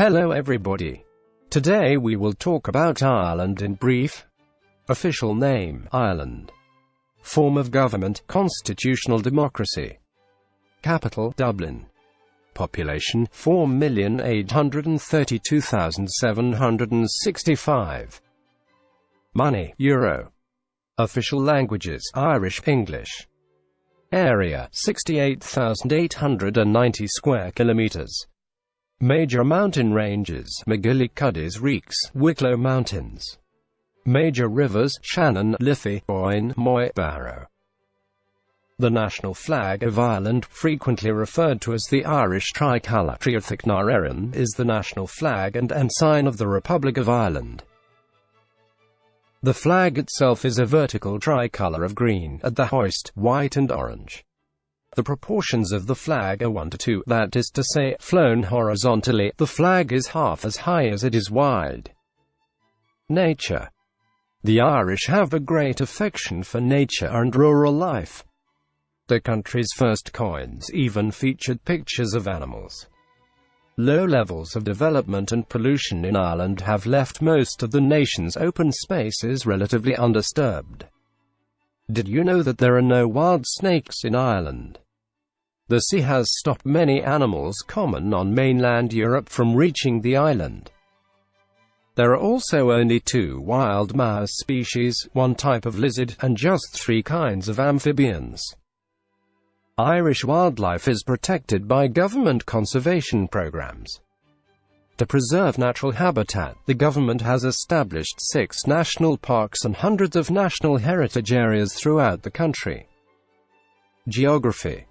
Hello everybody. Today we will talk about Ireland in brief. Official name, Ireland. Form of government, constitutional democracy. Capital, Dublin. Population, 4,832,765. Money, Euro. Official languages, Irish, English. Area, 68,890 square kilometers. Major mountain ranges, Magilly Cuddies Reeks, Wicklow Mountains. Major rivers, Shannon, Liffey, Boyne, Moy, Barrow. The national flag of Ireland, frequently referred to as the Irish tricolour, Triarthic na Éireann, is the national flag and ensign of the Republic of Ireland. The flag itself is a vertical tricolour of green at the hoist, white and orange. The proportions of the flag are 1:2, that is to say, flown horizontally, the flag is half as high as it is wide. Nature. The Irish have a great affection for nature and rural life. The country's first coins even featured pictures of animals. Low levels of development and pollution in Ireland have left most of the nation's open spaces relatively undisturbed. Did you know that there are no wild snakes in Ireland? The sea has stopped many animals common on mainland Europe from reaching the island. There are also only 2 wild mouse species, 1 type of lizard, and just 3 kinds of amphibians. Irish wildlife is protected by government conservation programs. To preserve natural habitat, the government has established 6 national parks and hundreds of national heritage areas throughout the country. Geography.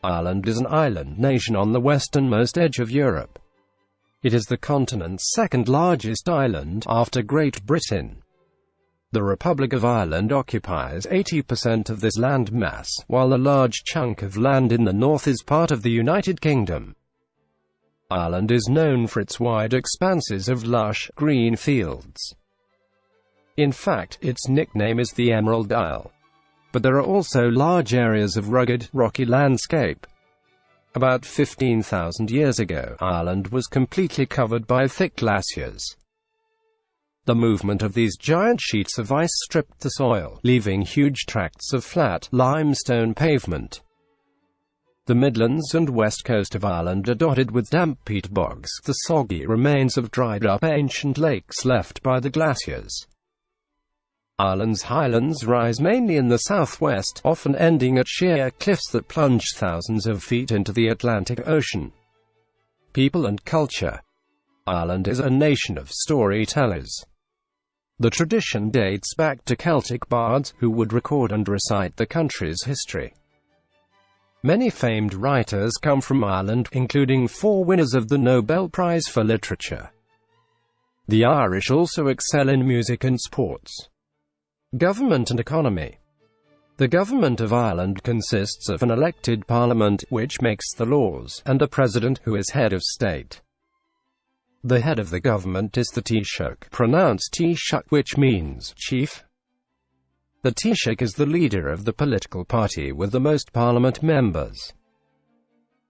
Ireland is an island nation on the westernmost edge of Europe. It is the continent's second largest island, after Great Britain. The Republic of Ireland occupies 80% of this land mass, while a large chunk of land in the north is part of the United Kingdom. Ireland is known for its wide expanses of lush, green fields. In fact, its nickname is the Emerald Isle. But there are also large areas of rugged, rocky landscape. About 15,000 years ago, Ireland was completely covered by thick glaciers. The movement of these giant sheets of ice stripped the soil, leaving huge tracts of flat, limestone pavement. The Midlands and west coast of Ireland are dotted with damp peat bogs, the soggy remains of dried-up ancient lakes left by the glaciers. Ireland's highlands rise mainly in the southwest, often ending at sheer cliffs that plunge thousands of feet into the Atlantic Ocean. People and culture. Ireland is a nation of storytellers. The tradition dates back to Celtic bards, who would record and recite the country's history. Many famed writers come from Ireland, including 4 winners of the Nobel Prize for Literature. The Irish also excel in music and sports. Government and economy. The government of Ireland consists of an elected parliament, which makes the laws, and a president, who is head of state. The head of the government is the Taoiseach, pronounced Taoiseach, which means chief. The Taoiseach is the leader of the political party with the most parliament members.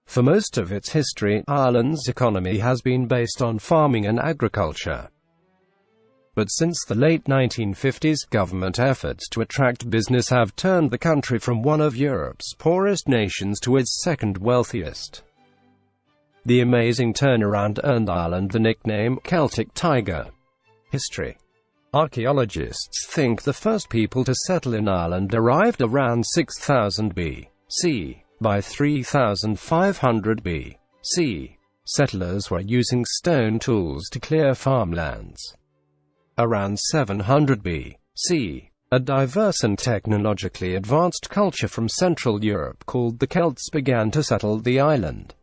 For most of its history, Ireland's economy has been based on farming and agriculture. But since the late 1950s, government efforts to attract business have turned the country from one of Europe's poorest nations to its second wealthiest. The amazing turnaround earned Ireland the nickname Celtic Tiger. History. Archaeologists think the first people to settle in Ireland arrived around 6000 BC. By 3500 BC, settlers were using stone tools to clear farmlands. Around 700 BC, a diverse and technologically advanced culture from Central Europe called the Celts began to settle the island.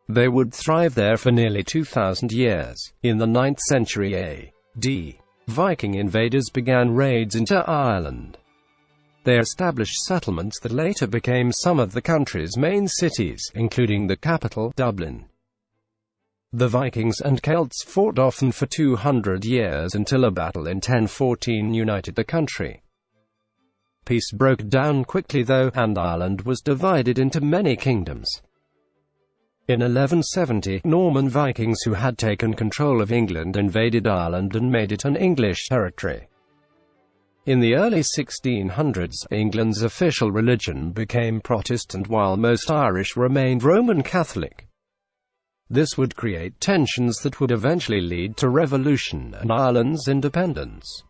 They would thrive there for nearly 2,000 years. In the 9th century AD, Viking invaders began raids into Ireland. They established settlements that later became some of the country's main cities, including the capital, Dublin. The Vikings and Celts fought often for 200 years until a battle in 1014 united the country. Peace broke down quickly though, and Ireland was divided into many kingdoms. In 1170, Norman Vikings who had taken control of England invaded Ireland and made it an English territory. In the early 1600s, England's official religion became Protestant while most Irish remained Roman Catholic. This would create tensions that would eventually lead to revolution and Ireland's independence.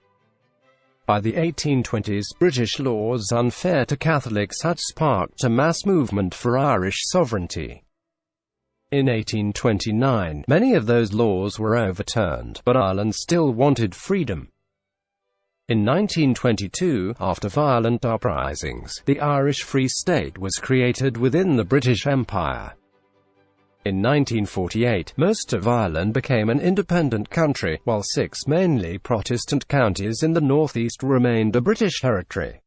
By the 1820s, British laws unfair to Catholics had sparked a mass movement for Irish sovereignty. In 1829, many of those laws were overturned, but Ireland still wanted freedom. In 1922, after violent uprisings, the Irish Free State was created within the British Empire. In 1948, most of Ireland became an independent country, while 6 mainly Protestant counties in the northeast remained a British territory.